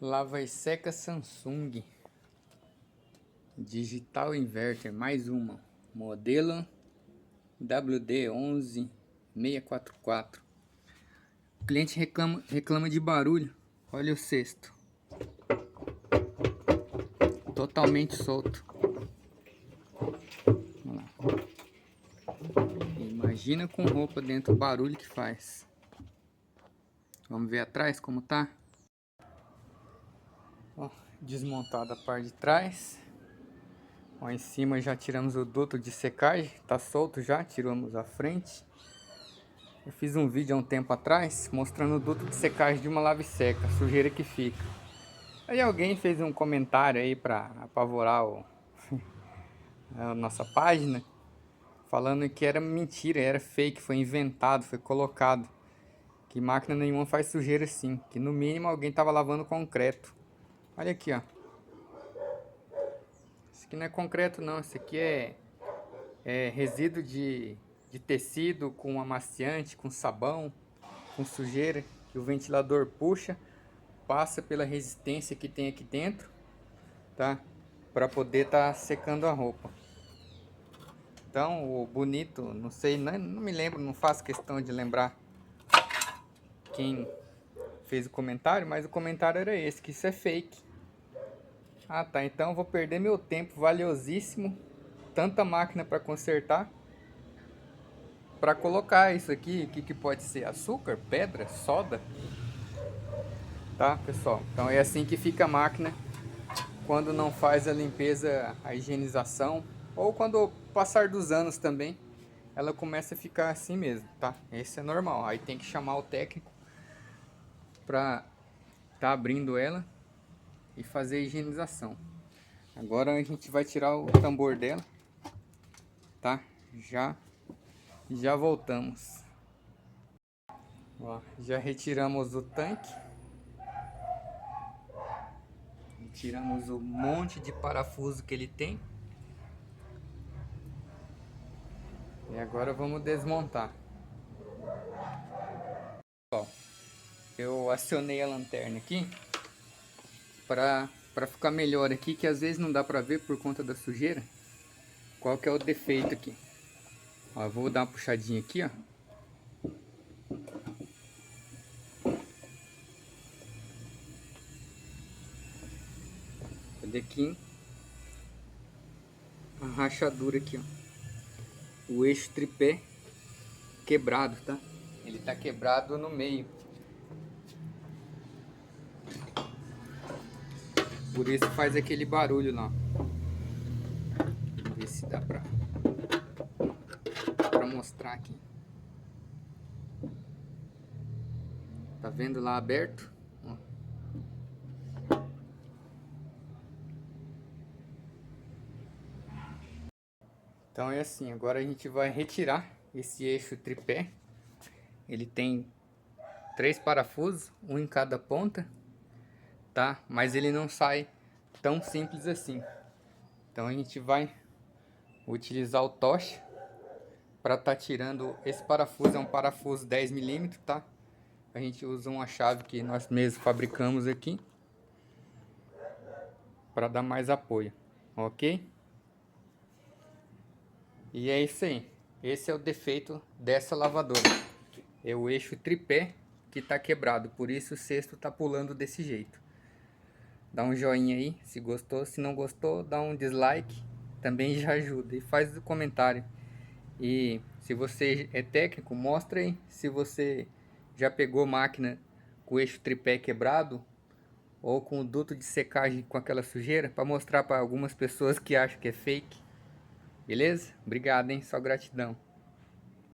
Lava e seca Samsung Digital Inverter, mais uma, modelo WD11644. O cliente reclama de barulho. Olha o cesto, totalmente solto. Olha lá. Imagina com roupa dentro o barulho que faz. Vamos ver atrás como tá. Ó, desmontada a parte de trás. Ó, em cima já tiramos o duto de secagem, tá solto já, tiramos a frente. Eu fiz um vídeo há um tempo atrás mostrando o duto de secagem de uma lave seca, a sujeira que fica. Aí alguém fez um comentário aí para apavorar a nossa página, falando que era mentira, era fake, foi inventado, foi colocado. Que máquina nenhuma faz sujeira assim, que no mínimo alguém tava lavando concreto. Olha aqui, ó. Isso aqui não é concreto não, isso aqui é resíduo de tecido com amaciante, com sabão, com sujeira, que o ventilador puxa, passa pela resistência que tem aqui dentro, tá? Para poder estar secando a roupa. Então, o bonito, não sei, não me lembro, não faço questão de lembrar quem fez o comentário, mas o comentário era esse, que isso é fake. Ah, tá, então eu vou perder meu tempo valiosíssimo, tanta máquina para consertar, para colocar isso aqui. O que pode ser? Açúcar, pedra, soda? Tá, pessoal? Então é assim que fica a máquina quando não faz a limpeza, a higienização, ou quando passar dos anos também, ela começa a ficar assim mesmo, tá? Esse é normal. Aí tem que chamar o técnico para tá abrindo ela e fazer a higienização. Agora a gente vai tirar o tambor dela, tá? Já voltamos. Ó, já retiramos o tanque. Tiramos o monte de parafuso que ele tem. E agora vamos desmontar. Ó, eu acionei a lanterna aqui para ficar melhor aqui, que às vezes não dá para ver por conta da sujeira. Qual que é o defeito aqui? Ó, eu vou dar uma puxadinha aqui, ó. Olha aqui a rachadura aqui, ó. O eixo tripé quebrado, tá? Ele tá quebrado no meio. Por isso faz aquele barulho lá. Vamos ver se dá pra mostrar aqui. Tá vendo lá aberto? Ó. Então é assim, agora a gente vai retirar esse eixo tripé. Ele tem 3 parafusos, um em cada ponta, tá? Mas ele não sai tão simples assim. Então a gente vai utilizar o tocha para tá tirando esse parafuso. É um parafuso 10 mm, tá? A gente usa uma chave que nós mesmos fabricamos aqui para dar mais apoio, ok? E é isso aí. Esse é o defeito dessa lavadora. É o eixo tripé que tá quebrado, por isso o cesto tá pulando desse jeito. Dá um joinha aí se gostou, se não gostou, dá um dislike, também já ajuda. E faz o comentário. E se você é técnico, mostra aí se você já pegou máquina com o eixo tripé quebrado ou com o duto de secagem com aquela sujeira, para mostrar para algumas pessoas que acham que é fake. Beleza? Obrigado, hein? Só gratidão.